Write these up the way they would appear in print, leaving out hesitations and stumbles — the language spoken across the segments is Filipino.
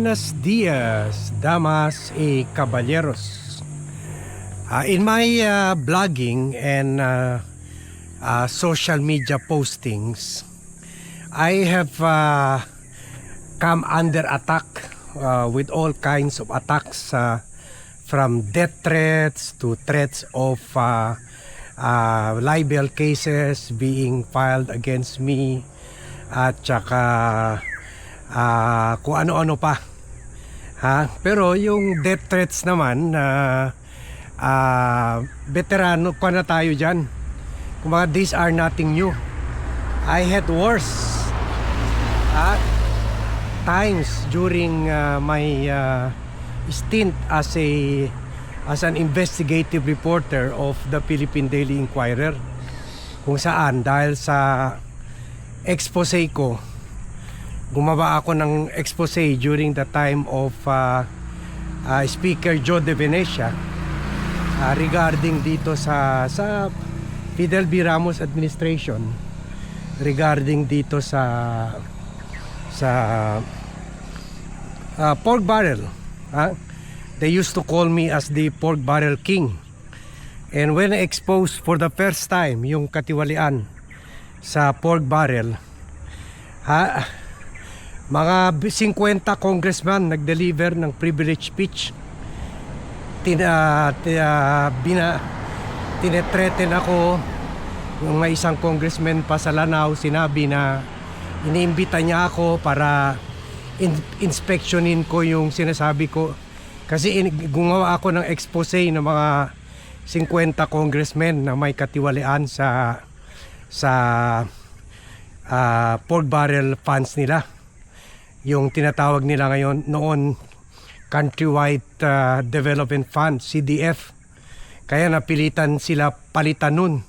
Buenos dias, damas y caballeros. In my blogging and social media postings, I have come under attack with all kinds of attacks, from death threats to threats of libel cases being filed against me, at saka kung ano-ano pa. Pero yung death threats naman, veterano pa na tayo dyan. Kumbaga, these are nothing new. I had worse times during my stint as an investigative reporter of the Philippine Daily Inquirer, kung saan dahil sa expose ko, gumawa ako ng expose during the time of Speaker Joe De Venecia regarding dito sa Fidel B. Ramos administration, regarding dito sa pork barrel. They used to call me as the pork barrel king. And when I exposed for the first time yung katiwalian sa pork barrel, mga 50 congressman nag-deliver ng privilege speech. Tinetreten ako. Yung may isang congressman pa sa Lanao, sinabi na iniimbita niya ako para inspeksyonin ko yung sinasabi ko. Kasi gumawa ako ng expose ng mga 50 congressmen na may katiwalian sa pork barrel funds nila. Yung tinatawag nila ngayon noon Countrywide Development Fund, CDF. Kaya napilitan sila palitan nun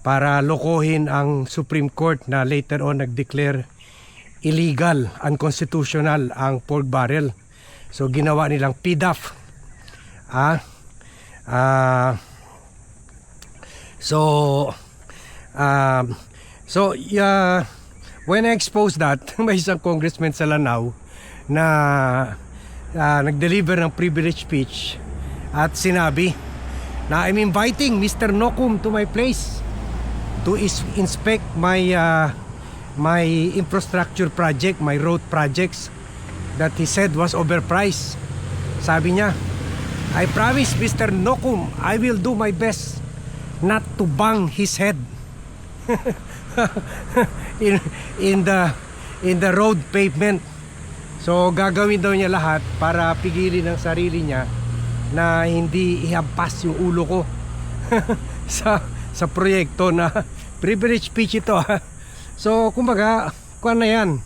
para lokohin ang Supreme Court na later on nag-declare illegal, unconstitutional ang pork barrel. So ginawa nilang PDAF. When I exposed that, may isang congressman sa Lanao na nag-deliver ng privilege speech at sinabi na I'm inviting Mr. Nocum to my place to inspect my infrastructure project, my road projects that he said was overpriced. Sabi niya, I promise Mr. Nocum, I will do my best not to bang his head in the road pavement. So gagawin daw niya lahat para pigilin ang sarili niya na hindi ihampas yung ulo ko sa proyekto na privilege speech ito. So kumbaga, kuwan na yan.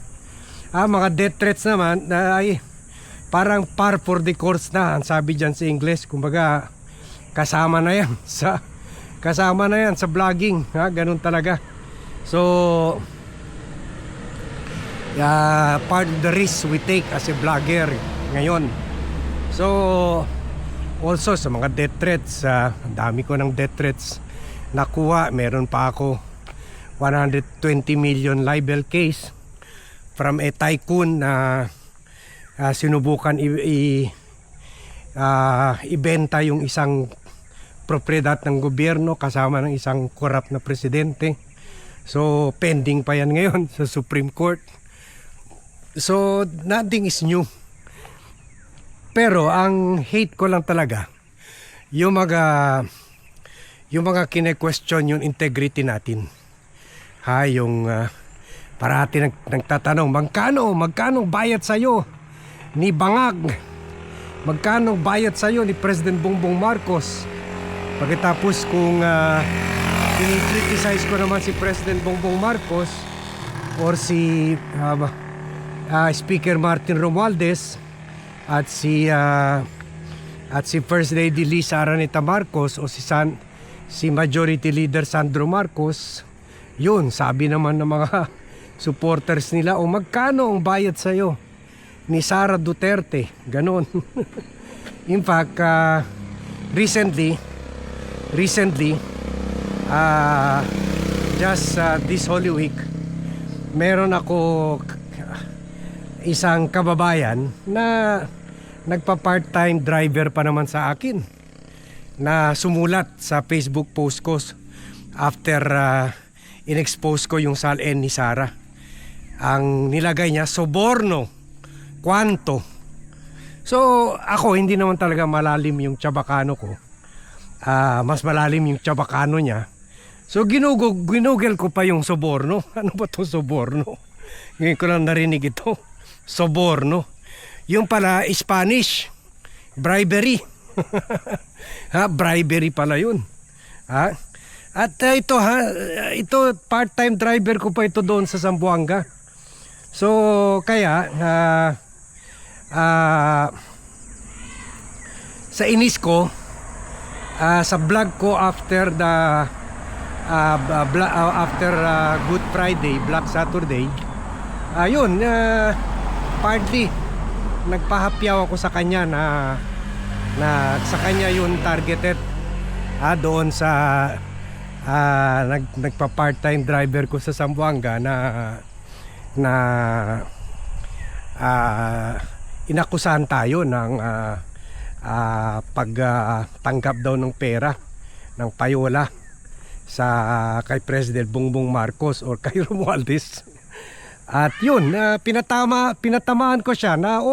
Mga death threats naman ay parang par for the course na, ang sabi dyan sa English. Kumbaga, kasama na yan sa vlogging. Ganun talaga. So part of the risk we take as a vlogger ngayon. So also sa mga death threats, ang dami ko ng death threats nakuha. Meron pa ako 120 million libel case from a tycoon na sinubukan ibenta yung isang propriedad ng gobyerno kasama ng isang corrupt na presidente. So pending pa yan ngayon sa Supreme Court. So nothing is new. Pero ang hate ko lang talaga yung mga kine-question yung integrity natin. Yung parati nagtatanong, magkano bayad sa'yo ni Bangag? Magkano bayad sa'yo ni President Bongbong Marcos? Pagkatapos kung criticize ko naman si President Bongbong Marcos or si Speaker Martin Romualdez at si First Lady Lisa Araneta Marcos o si Majority Leader Sandro Marcos, yun, sabi naman ng mga supporters nila, magkano ang bayad sa'yo ni Sara Duterte? Ganon. In fact, recently, just this Holy Week, meron ako isang kababayan na nagpa-part-time driver pa naman sa akin, na sumulat sa Facebook post ko after in-expose ko yung salin ni Sarah. Ang nilagay niya, soborno, kwanto. So ako, hindi naman talaga malalim yung Chabacano ko. Mas malalim yung Chabacano niya. So ginugel ko pa yung soborno. Ano ba to soborno? Ngayon ko lang narinig ito. Soborno. Yung pala Spanish, bribery. Bribery pala yun. At ito part-time driver ko pa ito doon sa Zamboanga. So kaya sa inis ko, sa vlog ko after the Good Friday, Black Saturday, partly nagpahapyaw ako sa kanya na sa kanya yun targeted doon sa nagpa part-time driver ko sa Zamboanga na inakusahan tayo ng pagtanggap daw ng pera ng payola kay President Bongbong Marcos or kay Romualdez. At yun, pinatamaan ko siya na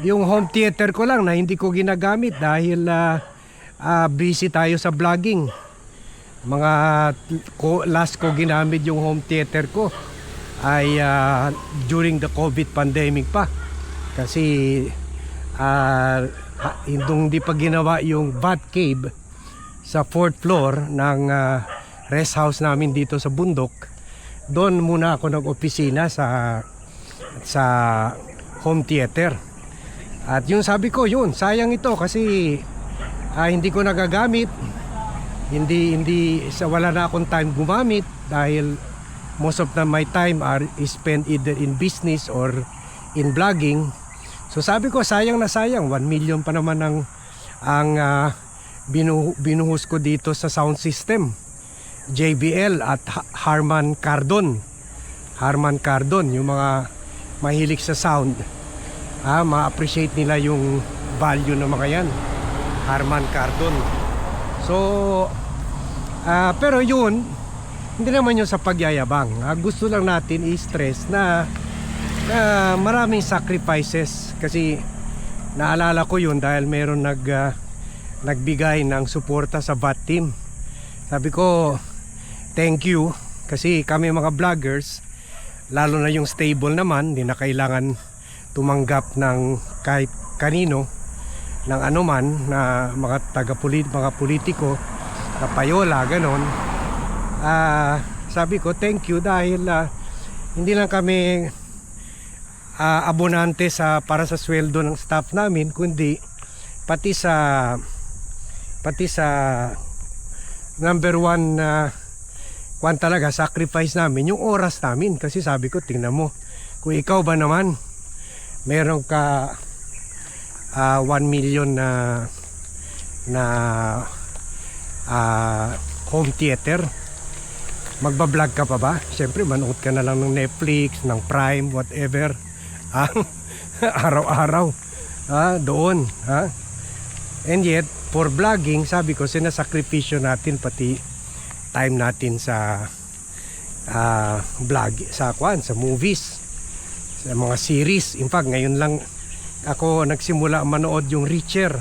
yung home theater ko lang na hindi ko ginagamit dahil busy tayo sa vlogging. Last ko ginamit yung home theater ko ay during the COVID pandemic pa. Kasi hindi pa ginawa yung bat cave sa 4th floor ng rest house namin dito sa bundok. Doon muna ako nag-opisina sa home theater. At yung sabi ko, yun, sayang ito kasi hindi ko nagagamit. Wala na akong time gumamit dahil most of my time are spent either in business or in vlogging. So sabi ko, sayang na sayang, 1 million pa naman ang binuhos ko dito sa sound system, JBL at Harman Kardon. Yung mga mahilig sa sound, ma-appreciate nila yung value ng mga yan, Harman Kardon. So pero yun, hindi naman yun sa pagyayabang. Gusto lang natin i-stress na maraming sacrifices. Kasi naalala ko yun dahil meron nagbigay ng suporta sa VAT team. Sabi ko, thank you. Kasi kami mga vloggers, lalo na yung stable naman, hindi na kailangan tumanggap ng kahit kanino, ng anuman na mga politiko na payola, ganon. Sabi ko, thank you dahil hindi lang kami abonante para sa sweldo ng staff namin, kundi pati sa number one talaga sacrifice namin yung oras namin. Kasi sabi ko, tingnan mo, kung ikaw ba naman meron ka 1 million na home theater, magbablog ka pa ba? Siyempre manood ka na lang ng Netflix, ng Prime, whatever. Araw-araw doon. And yet for vlogging, sabi ko, sinasakripisyo natin pati time natin sa vlog, sa movies, sa mga series. In fact, ngayon lang ako nagsimula manood yung Reacher.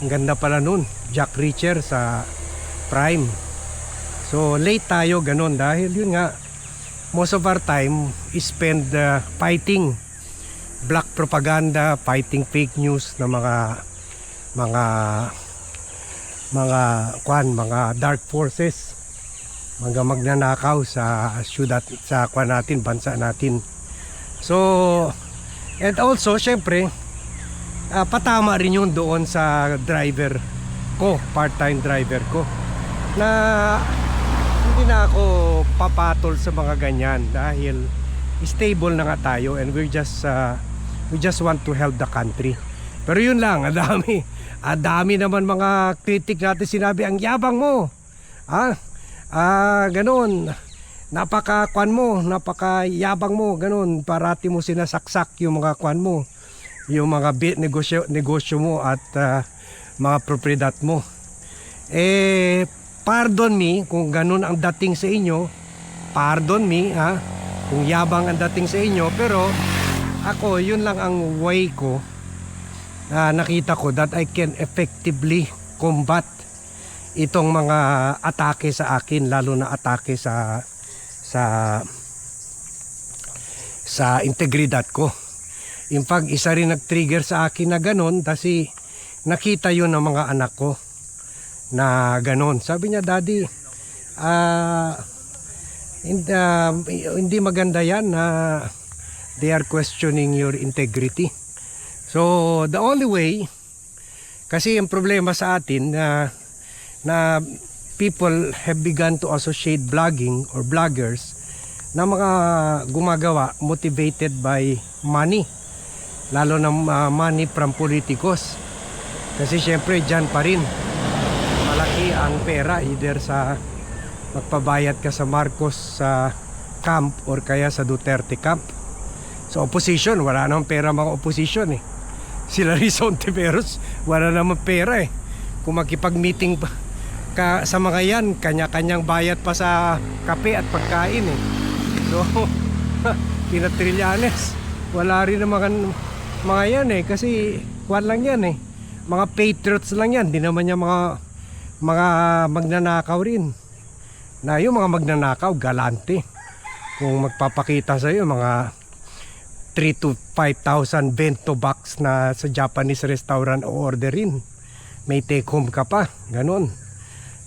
Ang ganda pala nun, Jack Reacher sa Prime. So late tayo ganun dahil yun nga, most of our time is spend fighting black propaganda, fighting fake news na mga dark forces, mga magnanakaw sa syudad, sa natin, bansa natin. So and also syempre patama rin yun doon sa driver ko, part-time driver ko, na hindi na ako papatol sa mga ganyan dahil stable na nga tayo and we just want to help the country. Pero yun lang, dami naman mga critic natin sinabi, ang yabang mo, ganoon, napaka-kwan mo, napaka-yabang mo, ganun. Parati mo sinasaksak yung mga kwan mo, yung mga negosyo mo at mga propriedad mo. Pardon me kung ganun ang dating sa inyo. Pardon me kung yabang ang dating sa inyo. Pero ako, yun lang ang way ko. Nakita ko that I can effectively combat itong mga atake sa akin, lalo na atake sa integridad ko. In fact, isa rin nag-trigger sa akin na ganon kasi nakita yun ng mga anak ko na ganon. Sabi niya, Daddy, hindi maganda yan na they are questioning your integrity. So the only way, kasi ang problema sa atin na people have begun to associate vlogging or vloggers na mga gumagawa motivated by money, lalo na money from politicos. Kasi syempre dyan pa rin malaki ang pera, either sa magpabayad ka sa Marcos sa camp or kaya sa Duterte camp. Sa opposition, wala namang pera mga opposition Sila Rizal Ontiveros, wala namang pera Kung makipag-meeting ka sa mga yan, kanya-kanyang bayad pa sa kape at pagkain So, Pinatrillanes, wala rin naman mga yan kasi kwan lang yan mga patriots lang yan, di naman yan mga magnanakaw rin. Na yung mga magnanakaw, galante. Kung magpapakita sa iyo mga 3 to 5,000 bento box na sa Japanese restaurant o orderin, may take home ka pa, ganun.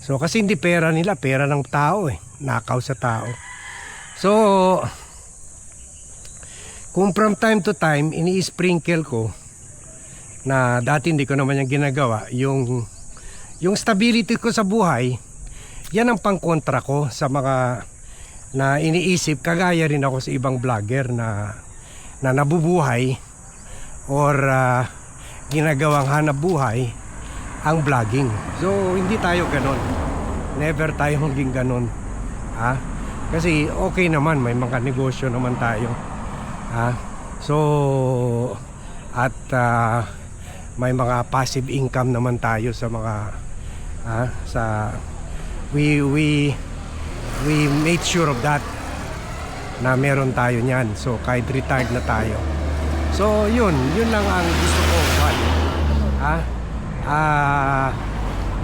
So kasi hindi pera nila, pera ng tao nakaw sa tao. So kung from time to time ini-sprinkle ko, na dati hindi ko naman yung ginagawa, yung stability ko sa buhay, yan ang pangkontra ko sa mga na iniisip, kagaya rin ako sa ibang vlogger na nabubuhay or ginagawang hanap buhay ang vlogging. So hindi tayo ganon, never tayo maging ganon kasi okay naman, may mga negosyo naman tayo so at may mga passive income naman tayo sa mga we made sure of that na meron tayo niyan. So kahit retired na tayo, so yun lang ang gusto ko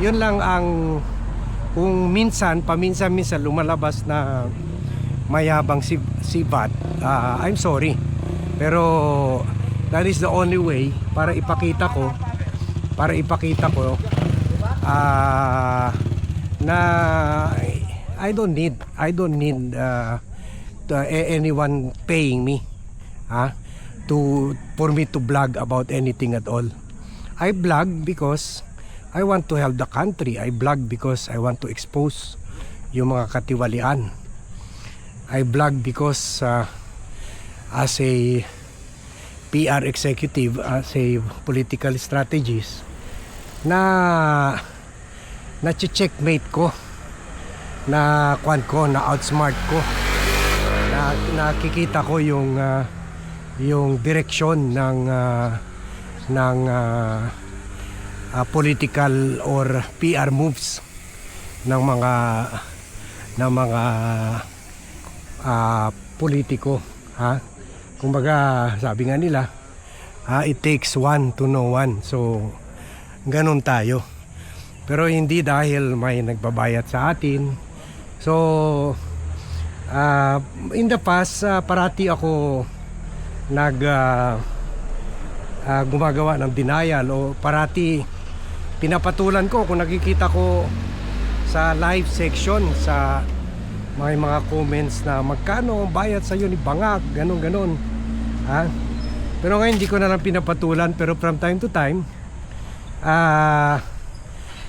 yun lang ang, kung paminsan lumalabas na mayabang si Vat, I'm sorry, pero that is the only way para ipakita ko na I don't need anyone paying me for me to blog about anything at all. I blog because I want to help the country. I blog because I want to expose yung mga katiwalian. I blog because as a PR executive, as a political strategist, na checkmate ko, na outsmart ko, nakikita ko yung direksyon ng political or PR moves ng mga politiko kumbaga sabi nga nila it takes one to know one. So ganun tayo, pero hindi dahil may nagbabayad sa atin. So in the past parati ako gumagawa ng denial, o parati pinapatulan ko kung nakikita ko sa live section sa may mga comments na magkano ang bayad sa iyo ni Bangag, ganun pero ngayon hindi ko na lang pinapatulan, pero from time to time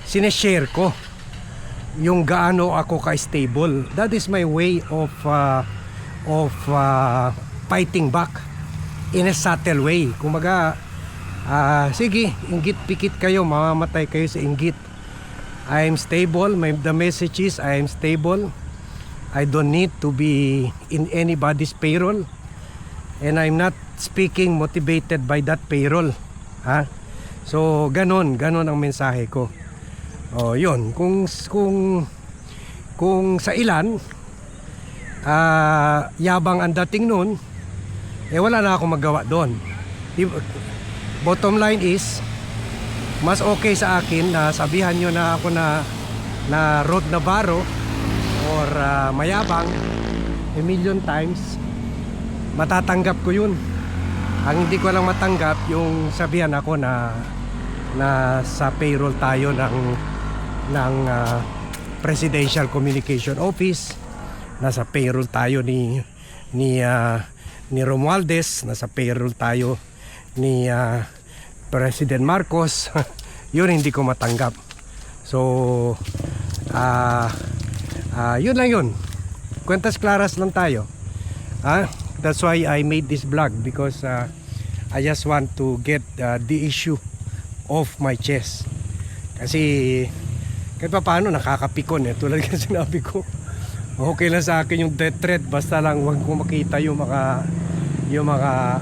sineshare ko yung gaano ako ka-stable. That is my way of fighting back in a subtle way. Kumaga sige, inggit pikit kayo, mamamatay kayo sa inggit. I am stable. The message is I am stable. I don't need to be in anybody's payroll. And I'm not speaking motivated by that payroll. Ha? So, ganon ang mensahe ko. O, yun. Kung sa ilan, yabang ang dating nun, wala na akong magawa doon. Bottom line is, mas okay sa akin na sabihan nyo na ako na road Navarro or mayabang a million times, matatanggap ko yun. Ang hindi ko lang matanggap yung sabihan ako na sa payroll tayo ng Presidential Communication Office, nasa payroll tayo ni Romualdez, nasa payroll tayo ni President Marcos. Yun hindi ko matanggap. So yun lang yun. Kwentas claras lang tayo. That's why I made this vlog, because I just want to get the issue off my chest. Kasi kahit pa paano nakakapikon tulad ng sinabi ko. Okay lang sa akin yung death threat, basta lang wag ko makita yung mga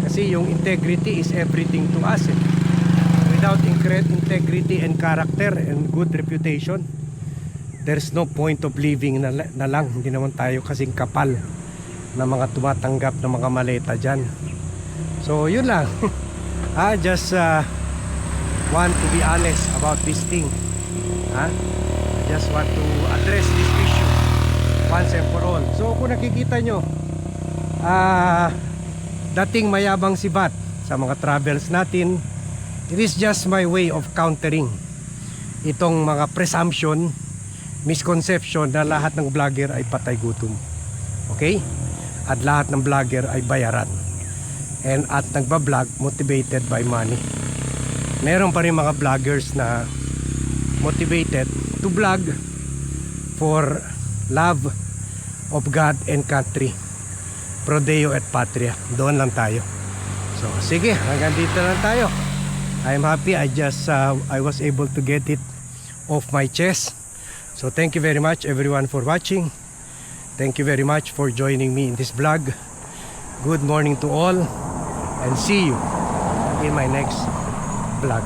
kasi yung integrity is everything to us. Without integrity and character and good reputation, there's no point of living na lang. Hindi naman tayo kasing kapal na mga tumatanggap ng mga maleta dyan. So yun lang. I just want to be honest about this thing. I just want to address this issue once and for all. So kung nakikita nyo, dating mayabang si Bat sa mga travels natin, it is just my way of countering itong mga presumption, misconception na lahat ng vlogger ay patay gutom. Okay? At lahat ng vlogger ay bayaran. And at nagbablog motivated by money. Meron pa rin mga vloggers na motivated to vlog for love of God and country. Pro Deo et Patria. Doon lang tayo. So sige, hanggang dito lang tayo. I'm happy I was able to get it off my chest. So thank you very much everyone for watching. Thank you very much for joining me in this vlog. Good morning to all, and see you in my next vlog.